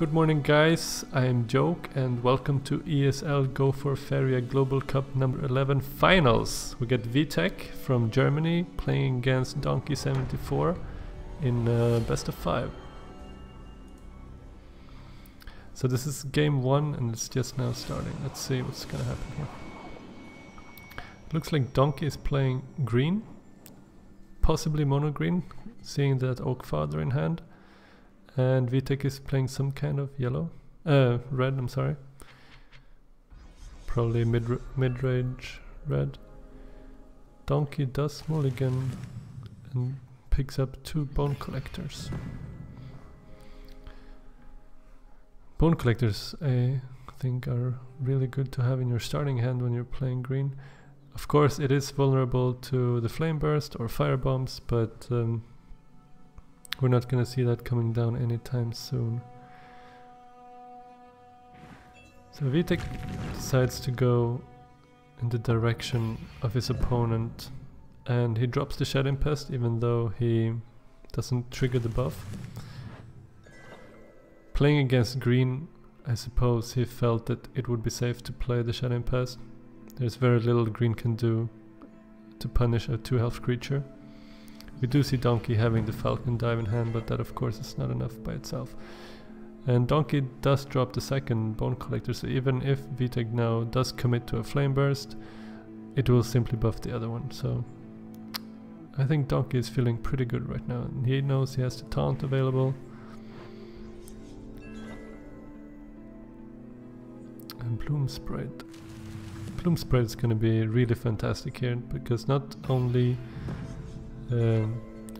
Good morning guys, I am Joke and welcome to ESL Go4Faeria Global Cup number 11 finals. We get VTech from Germany playing against Donkey74 in best of 5. So this is game 1 and it's just now starting. Let's see what's gonna happen here. It looks like Donkey is playing green, possibly mono green, seeing that Oak Father in hand. And VTech is playing some kind of yellow, red, I'm sorry. Probably mid-range red. Donkey does mulligan and picks up 2 bone collectors. Bone collectors, I think, are really good to have in your starting hand when you're playing green. Of course, it is vulnerable to the flame burst or fire bombs, but we're not gonna see that coming down anytime soon. So VTech decides to go in the direction of his opponent and he drops the Shadow Pest even though he doesn't trigger the buff. Playing against green, I suppose he felt that it would be safe to play the Shadow Pest. There's very little green can do to punish a 2 health creature. We do see Donkey having the Falcon Dive in hand, but that of course is not enough by itself. And Donkey does drop the second Bone Collector, so even if VTech now does commit to a Flame Burst, it will simply buff the other one. So I think Donkey is feeling pretty good right now. And he knows he has the Taunt available. And Bloom Sprite. Bloom Sprite is going to be really fantastic here, because not only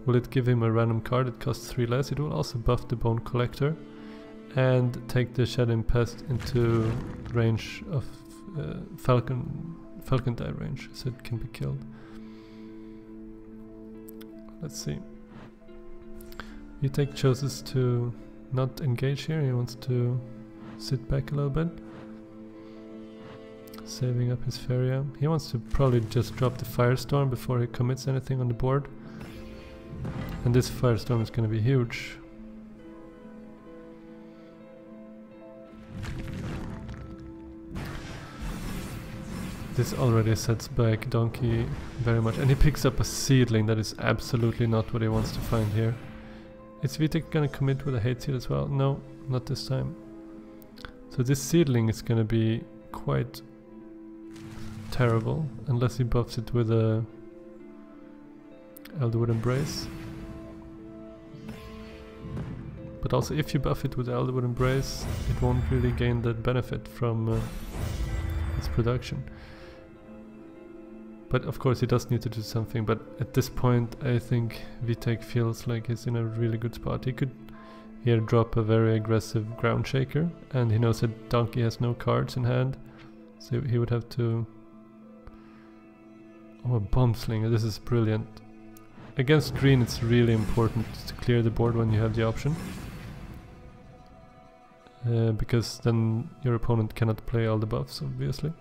will it give him a random card that costs 3 less, it will also buff the Bone Collector and take the Shadow Pest into range of Falcon Dive range, so it can be killed. Let's see. VTech chooses to not engage here, he wants to sit back a little bit, saving up his Faeria. He wants to probably just drop the Firestorm before he commits anything on the board. And this Firestorm is going to be huge. This already sets back Donkey very much. And he picks up a Seedling. That is absolutely not what he wants to find here. Is VTech going to commit with a Hate Seed as well? No, not this time. So this Seedling is going to be quite terrible unless he buffs it with a Elderwood Embrace. But also if you buff it with Elderwood Embrace, it won't really gain that benefit from its production. But of course he does need to do something, but at this point I think VTech feels like he's in a really good spot. He could here drop a very aggressive Ground Shaker, and he knows that Donkey has no cards in hand, so he would have to... Oh, a Bomb Slinger, this is brilliant. Against green it's really important to clear the board when you have the option. Because then your opponent cannot play all the buffs, obviously.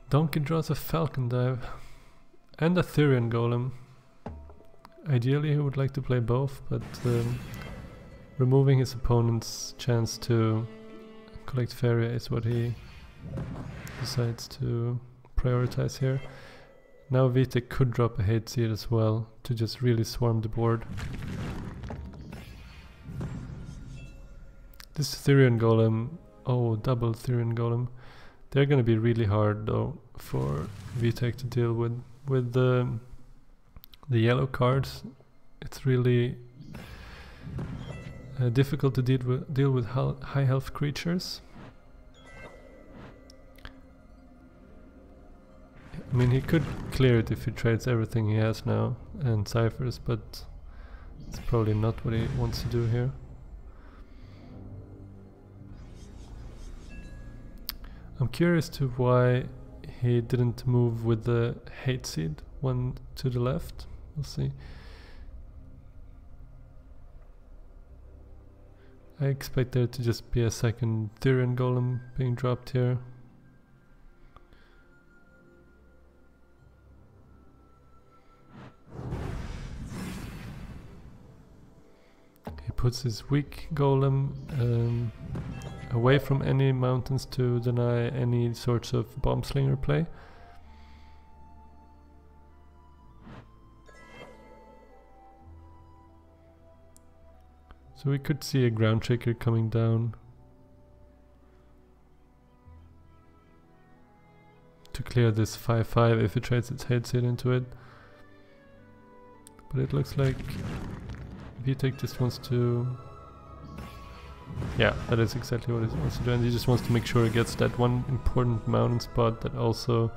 Donkey draws a Falcon Dive and a Therian Golem. Ideally he would like to play both, but removing his opponent's chance to collect Faeria is what he decides to prioritize here. Now VTech could drop a Hate Seed as well to just really swarm the board. This Therian Golem, oh, double Therian Golem. They're gonna be really hard though for VTech to deal with. With the yellow cards, it's really difficult to deal with high health creatures. I mean, he could clear it if he trades everything he has now and ciphers, but it's probably not what he wants to do here. I'm curious to why he didn't move with the Hate Seed one to the left. We'll see. I expect there to just be a second Therian Golem being dropped here. puts his weak golem away from any mountains to deny any sorts of bomb slinger play. So we could see a ground shaker coming down to clear this 5-5 if it tries its head seed into it. But it looks like Vitek just wants to... Yeah, that is exactly what he wants to do, and he just wants to make sure he gets that one important mountain spot that also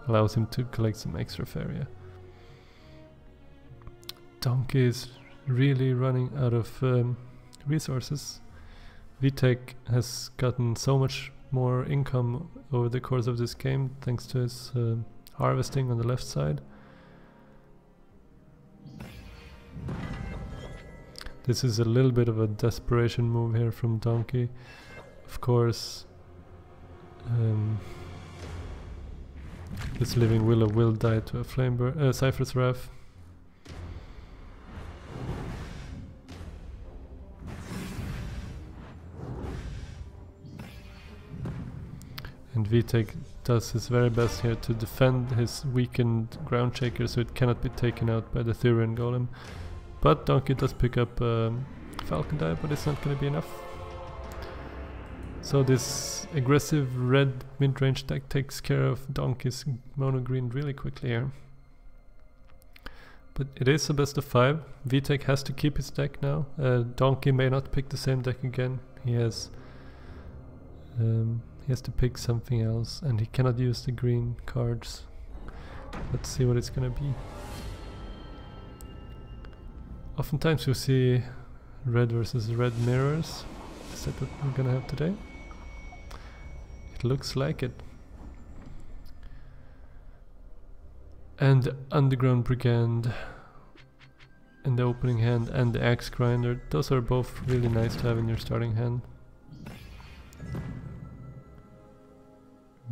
allows him to collect some extra Faeria. Donkey is really running out of resources. Vitek has gotten so much more income over the course of this game thanks to his harvesting on the left side. This is a little bit of a desperation move here from Donkey. Of course, this living willow will die to a Cypher's Wrath. And Vitek does his very best here to defend his weakened ground shaker so it cannot be taken out by the Thurian Golem. But Donkey does pick up Falcon Die, but it's not going to be enough. So this aggressive red mid-range deck takes care of Donkey's mono green really quickly here. But it is a best of 5. Vitek has to keep his deck now. Donkey may not pick the same deck again. He has to pick something else, and he cannot use the green cards. Let's see what it's gonna be. Oftentimes you see red versus red mirrors. Is that what we're gonna have today? It looks like it. And the Underground Brigand in the opening hand and the Axe Grinder, those are both really nice to have in your starting hand.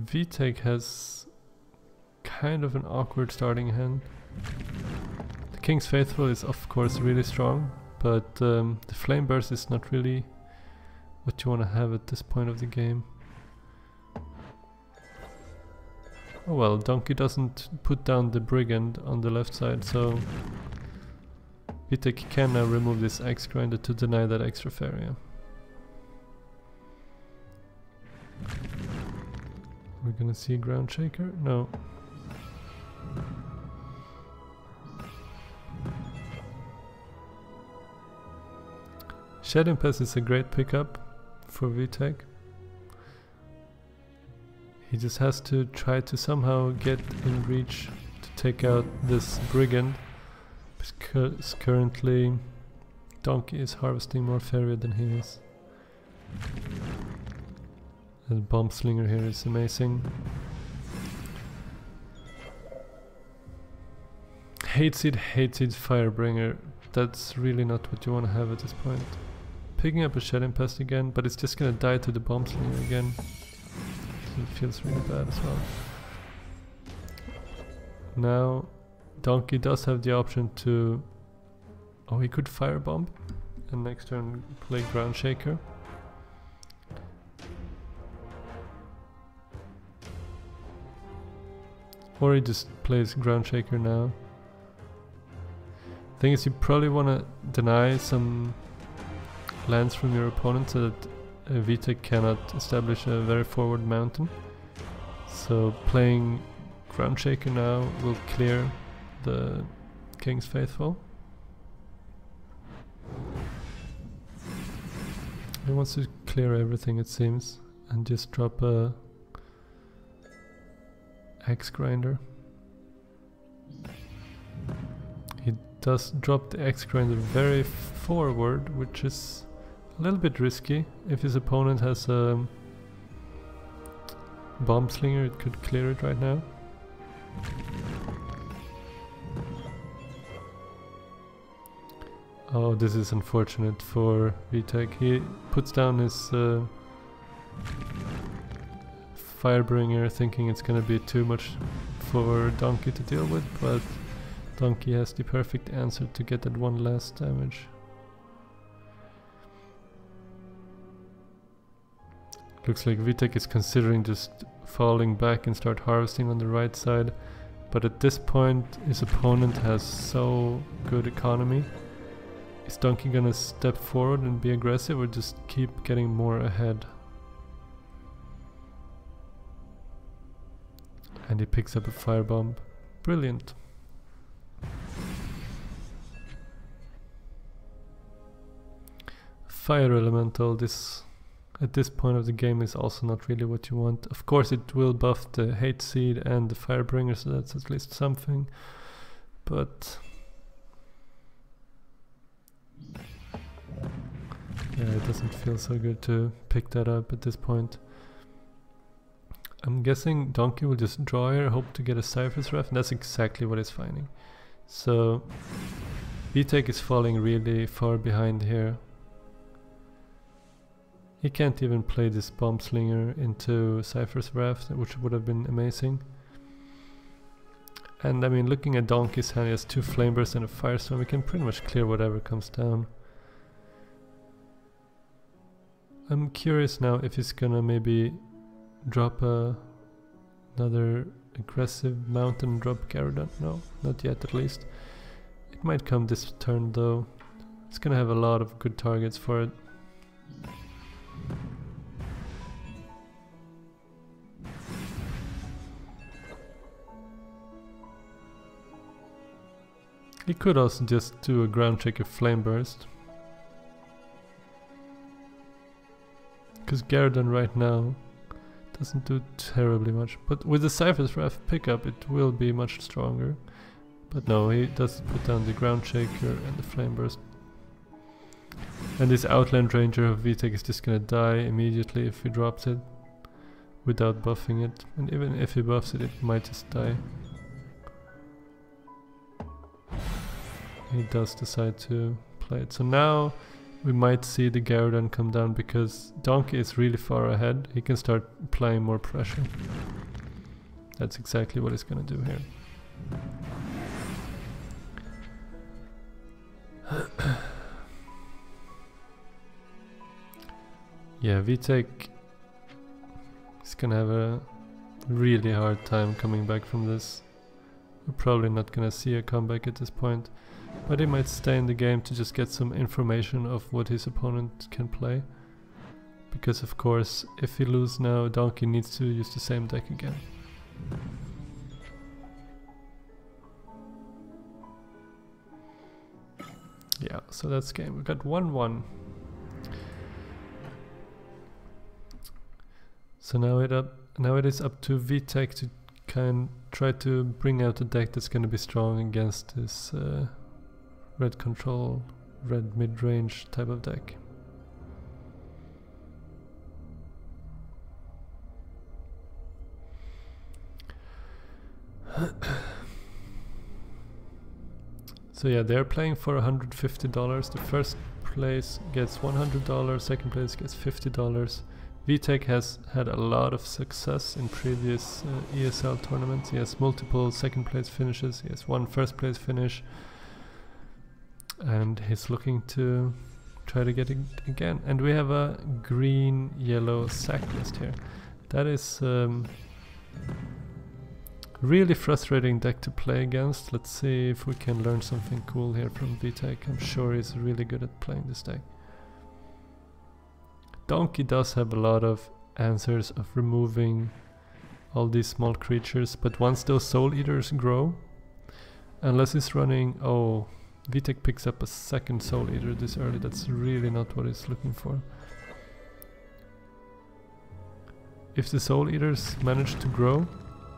Vitek has kind of an awkward starting hand. The King's Faithful is of course really strong, but the Flame Burst is not really what you want to have at this point of the game. Oh well, Donkey doesn't put down the Brigand on the left side, so Vitek can now remove this Axe Grinder to deny that extra Faeria. We're gonna see a Ground Shaker? No. Shed Impulse is a great pickup for Vitek. He just has to try to somehow get in reach to take out this Brigand, because currently Donkey is harvesting more Faeria than he is. And Bomb Slinger here is amazing. Hate Seed, Firebringer. That's really not what you want to have at this point. Picking up a Shed Impest again, but it's just gonna die to the Bomb Slinger again. So it feels really bad as well. Now, Donkey does have the option to... Oh, he could Firebomb, and next turn play Ground Shaker. Or he just plays Ground Shaker now. Thing is, you probably want to deny some lands from your opponent so that Vitek cannot establish a very forward mountain. So playing Ground Shaker now will clear the King's Faithful. He wants to clear everything, it seems, and just drop a Axe Grinder. He does drop the Axe Grinder very forward, which is a little bit risky. If his opponent has a Bomb Slinger, it could clear it right now. Oh, this is unfortunate for Vitek. He puts down his Firebringer thinking it's gonna be too much for Donkey to deal with, but Donkey has the perfect answer to get that one last damage. Looks like Vitek is considering just falling back and start harvesting on the right side. But at this point, his opponent has so good economy. Is Donkey gonna step forward and be aggressive, or just keep getting more ahead? And he picks up a firebomb. Brilliant. Fire elemental, this at this point of the game is also not really what you want. Of course it will buff the hate seed and the firebringer, so that's at least something. But yeah, it doesn't feel so good to pick that up at this point. I'm guessing Donkey will just draw here, hope to get a Cypher's Ref, and that's exactly what he's finding. So Vitek is falling really far behind here. He can't even play this Bomb Slinger into Cypher's Wrath, which would have been amazing. And I mean, looking at Donkey's hand, he has 2 Flame Bursts and a Firestorm. We can pretty much clear whatever comes down. I'm curious now if he's gonna maybe drop another aggressive mountain, drop Gyarados. No, not yet at least. It might come this turn though. It's gonna have a lot of good targets for it. He could also just do a ground check of Flame Burst. Because Gyarados right now doesn't do terribly much. But with the Cypher's Wrath pickup it will be much stronger. But no, he does put down the ground shaker and the Flame Burst. And this Outland Ranger of Vitek is just gonna die immediately if he drops it without buffing it. And even if he buffs it, it might just die. He does decide to play it. So now we might see the Gyarados come down because Donkey is really far ahead. He can start applying more pressure. That's exactly what he's gonna do here. Yeah, Vitek is gonna have a really hard time coming back from this. We're probably not gonna see a comeback at this point, but he might stay in the game to just get some information of what his opponent can play. Because of course, if he loses now, Donkey needs to use the same deck again. Yeah, so that's game. We got 1-1. So now it is up to Vitek to try to bring out a deck that's going to be strong against this red control, red mid-range type of deck. So yeah, they're playing for $150. The first place gets $100, second place gets $50. Vitek has had a lot of success in previous ESL tournaments. He has multiple second place finishes, he has 1 first place finish, and he's looking to try to get it again. And we have a green-yellow sack list here. That is really frustrating deck to play against. Let's see if we can learn something cool here from Vitek. I'm sure he's really good at playing this deck. Donkey does have a lot of answers of removing all these small creatures, but once those Soul Eaters grow, unless he's running... Oh, Vitek picks up a second Soul Eater this early. That's really not what he's looking for. If the Soul Eaters manage to grow,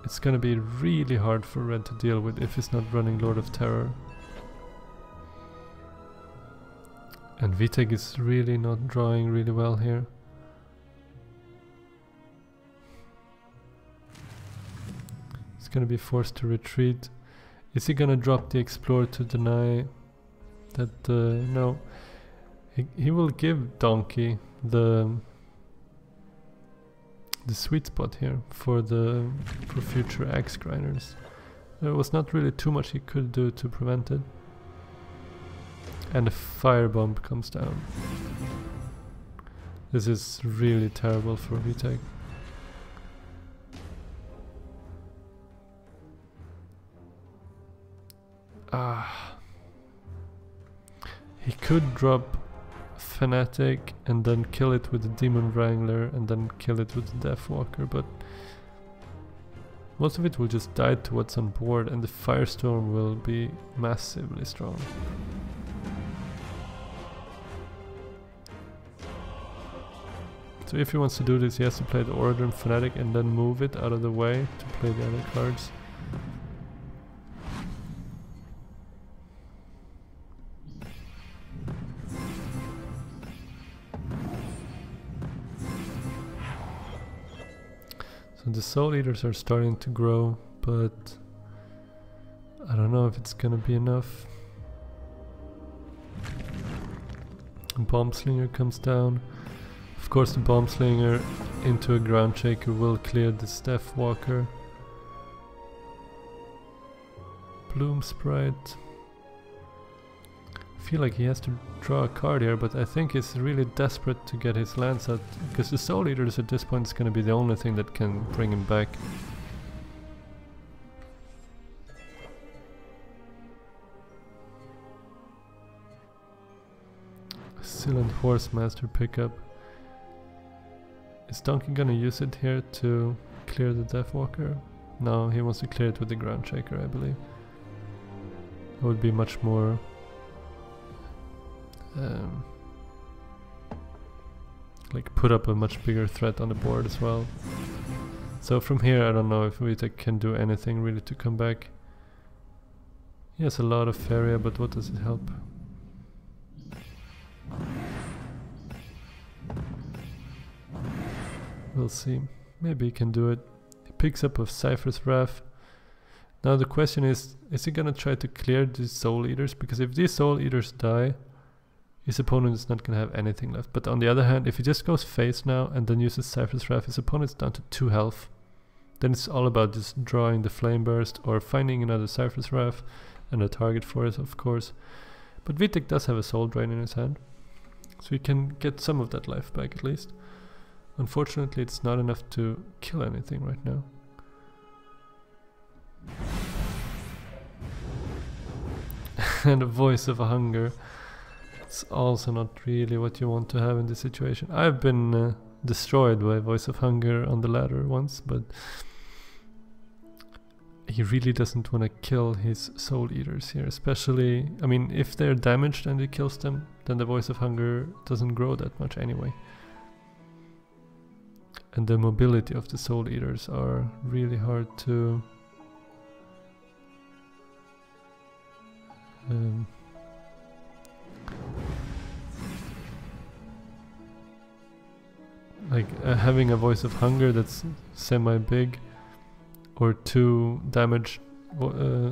it's gonna be really hard for Red to deal with if he's not running Lord of Terror. And Vitek is really not drawing really well here. He's gonna be forced to retreat. Is he gonna drop the Explorer to deny that? No. He will give Donkey the sweet spot here for future Axe Grinders. There was not really too much he could do to prevent it. And a Firebomb comes down. This is really terrible for VTech. He could drop Fanatic and then kill it with the Demon Wrangler and then kill it with the Deathwalker, but most of it will just die to what's on board, and the Firestorm will be massively strong. So if he wants to do this, he has to play the Oradrim Fanatic and then move it out of the way to play the other cards. So the Soul Eaters are starting to grow, but I don't know if it's gonna be enough. Bomb Slinger comes down. Of course the Bomb Slinger into a Ground Shaker will clear this Deathwalker. Bloom Sprite. I feel like he has to draw a card here, but I think he's really desperate to get his lands out, because the Soul Eaters at this point is going to be the only thing that can bring him back. Silent Horsemaster pickup. Is Donkey gonna use it here to clear the Deathwalker? No, he wants to clear it with the Ground Shaker, I believe. It would be much more like put up a much bigger threat on the board as well. So from here I don't know if Vitek can do anything really to come back. He has a lot of Faeria, but what does it help? We'll see. Maybe he can do it. He picks up a Cypher's Wrath. Now the question is he gonna try to clear these Soul Eaters? Because if these Soul Eaters die, his opponent is not gonna have anything left. But on the other hand, if he just goes face now and then uses Cypher's Wrath, his opponent's down to 2 health. Then it's all about just drawing the Flame Burst or finding another Cypher's Wrath and a target for it, of course. But Vitek does have a Soul Drain in his hand, so he can get some of that life back at least. Unfortunately, it's not enough to kill anything right now. And a Voice of Hunger. It's also not really what you want to have in this situation. I've been destroyed by Voice of Hunger on the ladder once, but he really doesn't want to kill his Soul Eaters here. Especially, I mean, if they're damaged and he kills them, then the Voice of Hunger doesn't grow that much anyway. And the mobility of the Soul Eaters are really hard to like having a Voice of Hunger that's semi-big, or 2 damaged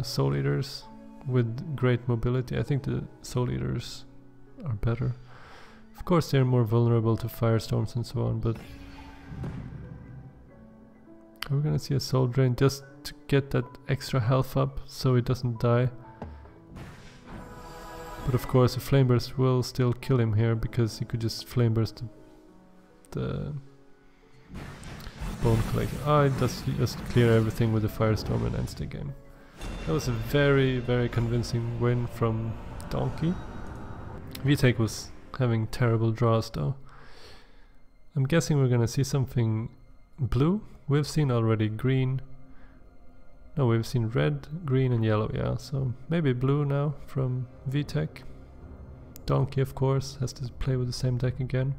Soul Eaters with great mobility. I think the Soul Eaters are better. Of course they're more vulnerable to firestorms and so on, but we're gonna see a Soul Drain just to get that extra health up so it doesn't die. But of course a Flame Burst will still kill him here, because he could just Flame Burst the Bone Collector. It does just clear everything with the Firestorm and ends the game. That was a very, very convincing win from Donkey. Vitek was having terrible draws though. I'm guessing we're gonna see something blue. We've seen already green. No, we've seen red, green and yellow, yeah. So maybe blue now from Vitek. Donkey, of course, has to play with the same deck again.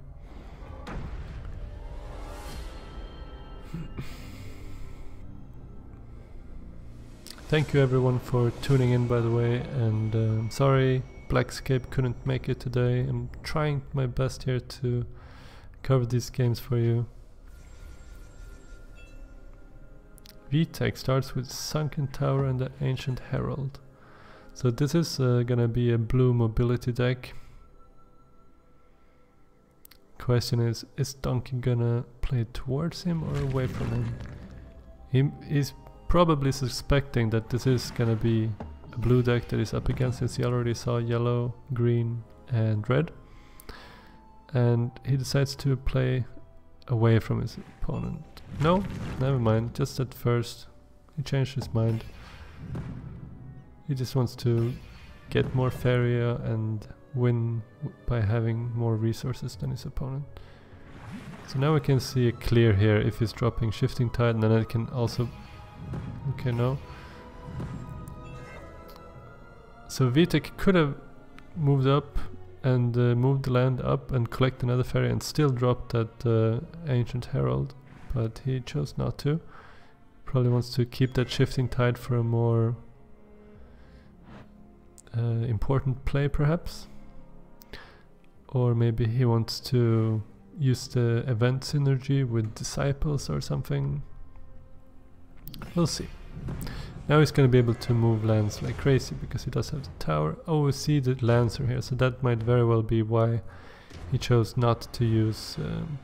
Thank you everyone for tuning in, by the way, and sorry Blackscape couldn't make it today. I'm trying my best here to cover these games for you. Vitek starts with Sunken Tower and the Ancient Herald. So this is gonna be a blue mobility deck. Question is Donkey gonna play towards him or away from him? He's probably suspecting that this is gonna be a blue deck that is up against, since he already saw yellow, green and red. and he decides to play away from his opponent. No, never mind, just at first he changed his mind. He just wants to get more Faeria and win by having more resources than his opponent. So now we can see a clear here if he's dropping Shifting Tide, and then I can also... Okay, no. So Vitek could have moved up and moved the land up and collect another Faeria and still drop that Ancient Herald, but he chose not to. Probably wants to keep that Shifting Tide for a more important play perhaps. Or maybe he wants to use the event synergy with Disciples or something. We'll see. Now he's going to be able to move lands like crazy because he does have the tower. Oh, we see the Lancer here, so that might very well be why he chose not to use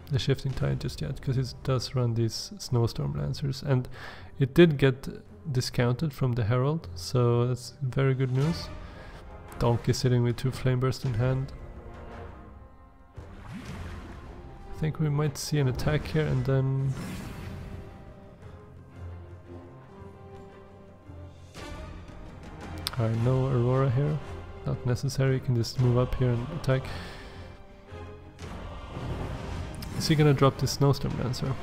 the Shifting Tide just yet, because it does run these Snowstorm Lancers, and it did get discounted from the Herald, so that's very good news. Donkey sitting with 2 Flame Burst in hand. I think we might see an attack here and then... Alright, no Aurora here, not necessary, you can just move up here and attack. Is he gonna drop this Snowstorm Lancer?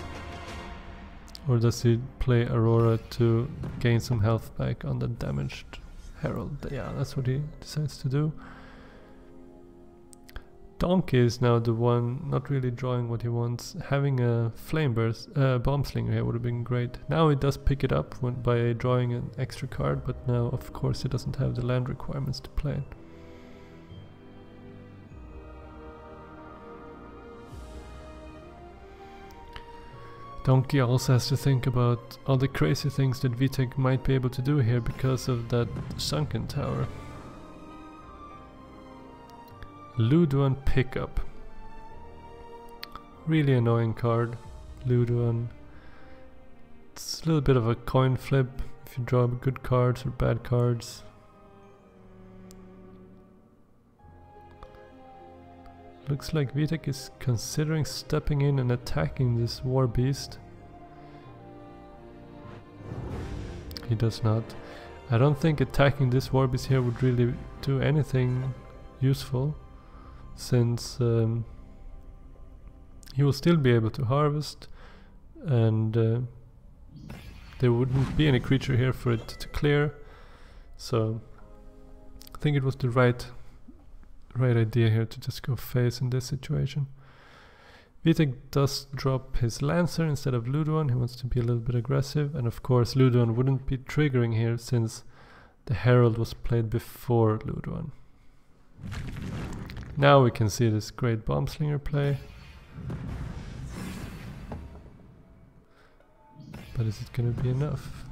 Or does he play Aurora to gain some health back on the damaged Herald? Yeah, that's what he decides to do. Donkey is now the one not really drawing what he wants. Having a Flame Burst, Bomb Slinger here would have been great. Now he does pick it up by drawing an extra card, but now of course he doesn't have the land requirements to play it. Donkey also has to think about all the crazy things that Vitek might be able to do here because of that Sunken Tower. Luduan Pickup. Really annoying card, Luduan. It's a little bit of a coin flip if you draw good cards or bad cards. Looks like Vitek is considering stepping in and attacking this War Beast. He does not. I don't think attacking this War Beast here would really do anything useful, since he will still be able to harvest, and there wouldn't be any creature here for it to clear. So I think it was the right idea here to just go face in this situation. Vitek does drop his Lancer instead of Luduan. He wants to be a little bit aggressive, and of course Luduan wouldn't be triggering here since the Herald was played before Luduan. Now we can see this great Bomb Slinger play. But is it going to be enough?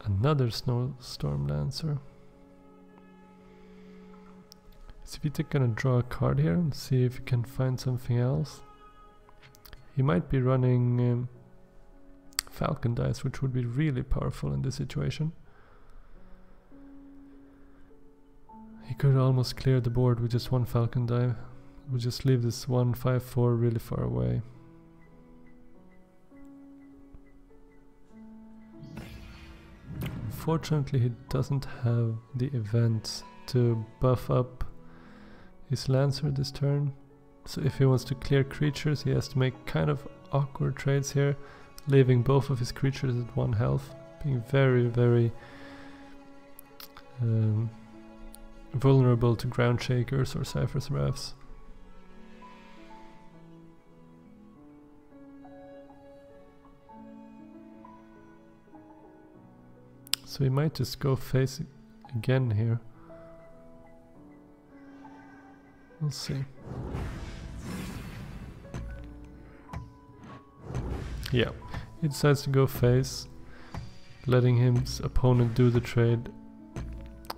Another Snowstorm Lancer. Is Vitek gonna draw a card here and see if he can find something else? He might be running Falcon Dice, which would be really powerful in this situation. He could almost clear the board with just one Falcon Die. We'll just leave this 1/5/4 really far away. Unfortunately, he doesn't have the events to buff up his Lancer this turn. So if he wants to clear creatures, he has to make kind of awkward trades here, leaving both of his creatures at 1 health, being very, very vulnerable to Ground Shakers or Cypher's Wraths. So he might just go face again here. We'll see. Yeah, he decides to go face, letting his opponent do the trade.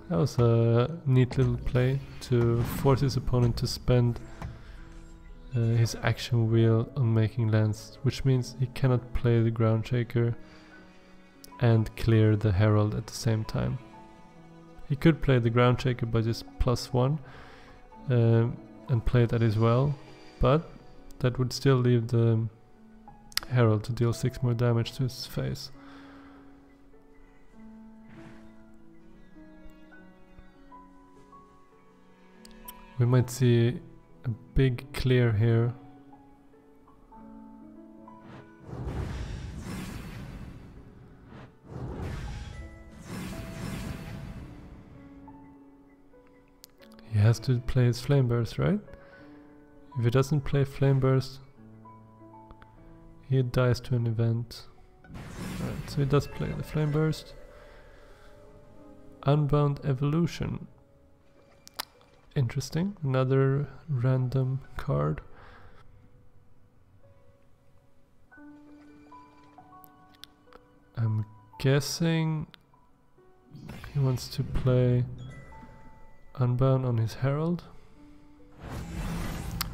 That was a neat little play to force his opponent to spend his action wheel on making lands, which means he cannot play the Ground Shaker and clear the Herald at the same time. He could play the Ground Shaker by just +1, and play that as well, but that would still leave the Herald to deal 6 more damage to his face. We might see a big clear here. He has to play his Flame Burst, right? If he doesn't play Flame Burst, he dies to an event. Right, so he does play the Flame Burst. Unbound Evolution. Interesting, another random card. I'm guessing he wants to play Unbound on his Herald.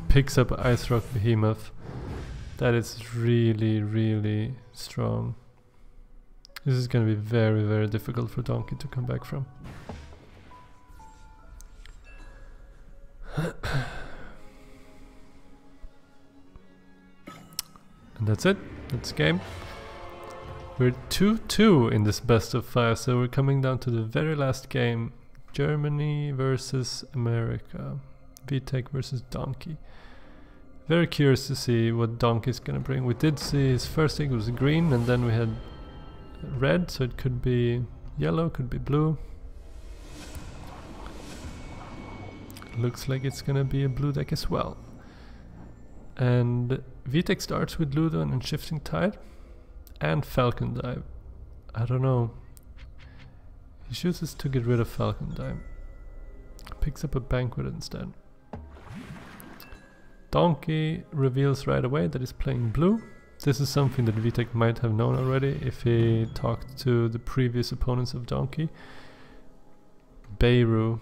Picks up Ice Rock Behemoth. That is really, really strong. This is going to be very, very difficult for Donkey to come back from. And that's it. That's game. We're 2-2 in this best of 5, so we're coming down to the very last game. Germany versus America. VTech versus Donkey. Very curious to see what Donkey's gonna bring. We did see his first thing was green, and then we had red, so it could be yellow, could be blue. Looks like it's gonna be a blue deck as well. And VTech starts with Ludon and Shifting Tide and Falcon Dive. I don't know. He chooses to get rid of Falcon Dive. Picks up a Banquet instead. Donkey reveals right away that he's playing blue. This is something that VTech might have known already if he talked to the previous opponents of Donkey. Beirut.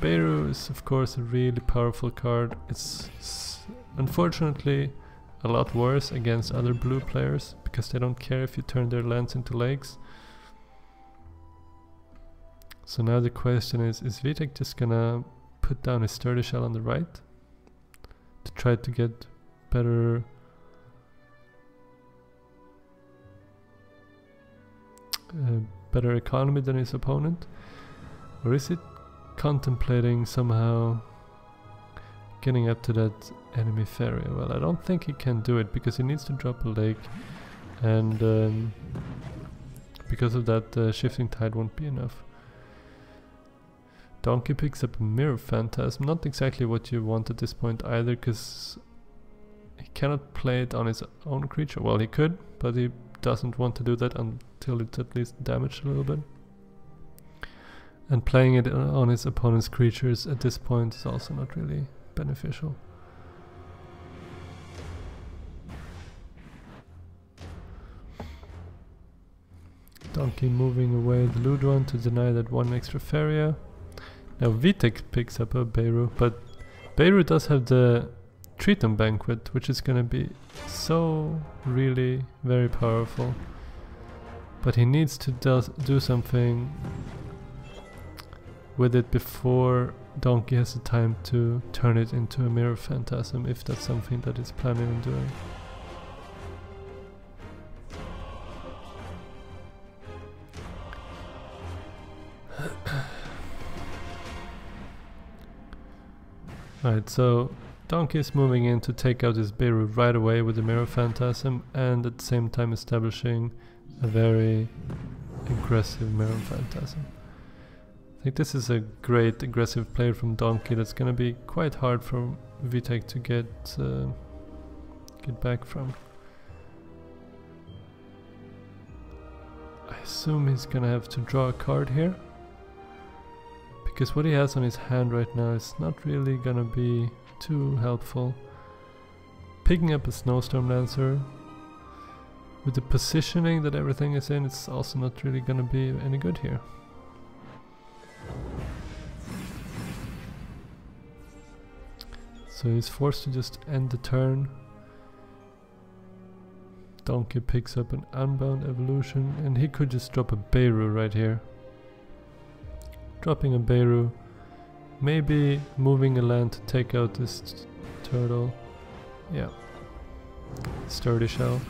Beirut is of course a really powerful card. It's unfortunately a lot worse against other blue players because they don't care if you turn their lands into lakes. So now the question is VTech just gonna put down his Sturdy Shell on the right to try to get better better economy than his opponent? Or is it contemplating somehow getting up to that enemy Faeria? Well, I don't think he can do it because he needs to drop a lake, and because of that Shifting Tide won't be enough. Donkey picks up a Mirror Phantasm, not exactly what you want at this point either, because he cannot play it on his own creature. Well, he could, but he doesn't want to do that until it's at least damaged a little bit. And playing it on his opponent's creatures at this point is also not really beneficial. Donkey moving away the Ludron to deny that one extra Faeria. Now VTech picks up a Beirut, but Beirut does have the Triton Banquet, which is gonna be so really very powerful. But he needs to do something with it before Donkey has the time to turn it into a Mirror Phantasm, if that's something that he's planning on doing. Alright, so Donkey is moving in to take out his Beirut right away with the Mirror Phantasm, and at the same time establishing a very aggressive Mirror Phantasm. I think this is a great aggressive play from Donkey that's gonna be quite hard for VTech to get back from. I assume he's gonna have to draw a card here, because what he has on his hand right now is not really gonna be too helpful. Picking up a Snowstorm Lancer with the positioning that everything is in, it's also not really gonna be any good here. So he's forced to just end the turn. Donkey picks up an Unbound Evolution, and he could just drop a Beirut right here. Dropping a Beirut maybe moving a land to take out this turtle. Yeah. Sturdy shell.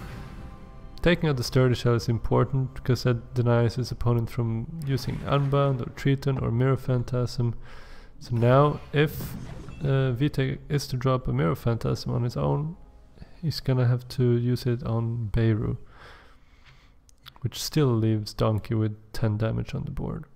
Taking out the sturdy shell is important because that denies his opponent from using Unbound or Triton or Mirror Phantasm. So now if Vitek is to drop a Mirror Phantasm on his own, he's gonna have to use it on Beirut, which still leaves Donkey with 10 damage on the board.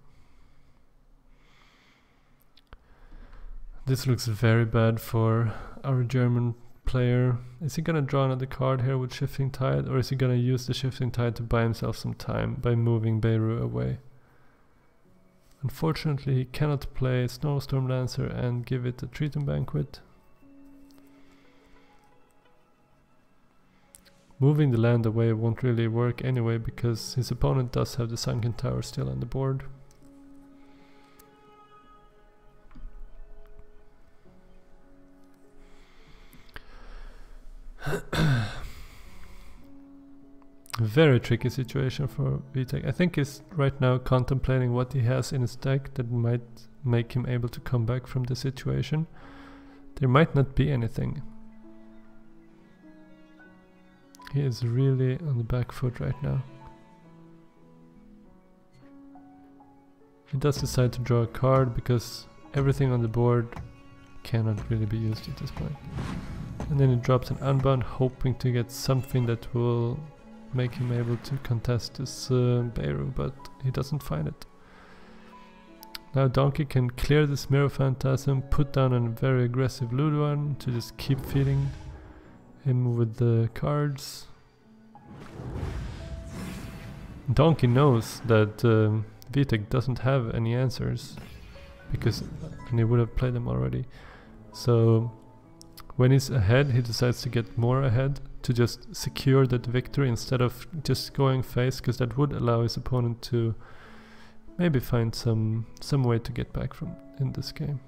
This looks very bad for our German player. Is he gonna draw another card here with Shifting Tide, or is he gonna use the Shifting Tide to buy himself some time by moving Beirut away? Unfortunately, he cannot play Snowstorm Lancer and give it a Triton Banquet. Moving the land away won't really work anyway because his opponent does have the Sunken Tower still on the board. Very tricky situation for Vitek. I think he's right now contemplating what he has in his deck that might make him able to come back from the situation. There might not be anything. He is really on the back foot right now. He does decide to draw a card because everything on the board cannot really be used at this point. And then he drops an Unbound, hoping to get something that will make him able to contest this Beirut, but he doesn't find it. Now Donkey can clear this Mirror Phantasm, put down a very aggressive Luduan to just keep feeding him with the cards. Donkey knows that Vitek doesn't have any answers because he would have played them already. So when he's ahead, he decides to get more ahead to just secure that victory instead of just going face, because that would allow his opponent to maybe find some way to get back from in this game.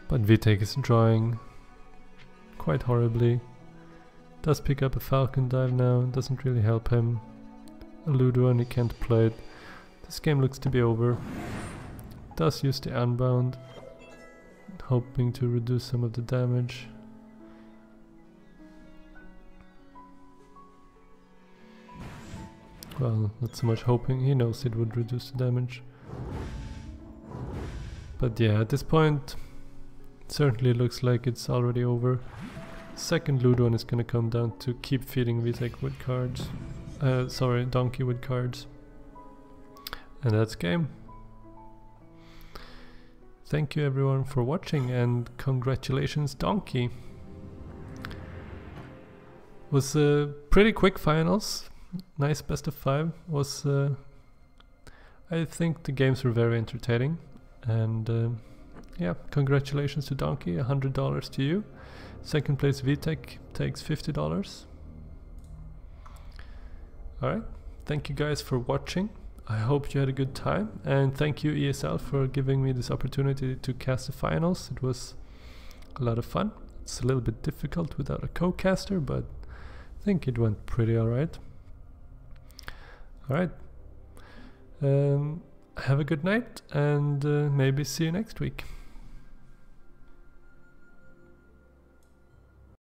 But Vitek is drawing quite horribly. Does pick up a Falcon Dive now, doesn't really help him. A Luduan, he can't play it. This game looks to be over. Does use the Unbound, hoping to reduce some of the damage. Well, not so much hoping, he knows it would reduce the damage. But yeah, at this point, it certainly looks like it's already over. Second Luduan is gonna come down to keep feeding Vitek with cards. Sorry, Donkey with cards. And that's game. Thank you everyone for watching, and congratulations Donkey. Was pretty quick finals. Nice best of 5. Was I think the games were very entertaining, and yeah, congratulations to Donkey, $100 to you. Second place Vitek takes $50. Alright, thank you guys for watching. I hope you had a good time, and thank you ESL for giving me this opportunity to cast the finals. It was a lot of fun. It's a little bit difficult without a co-caster, but I think it went pretty alright. Alright, have a good night, and maybe see you next week.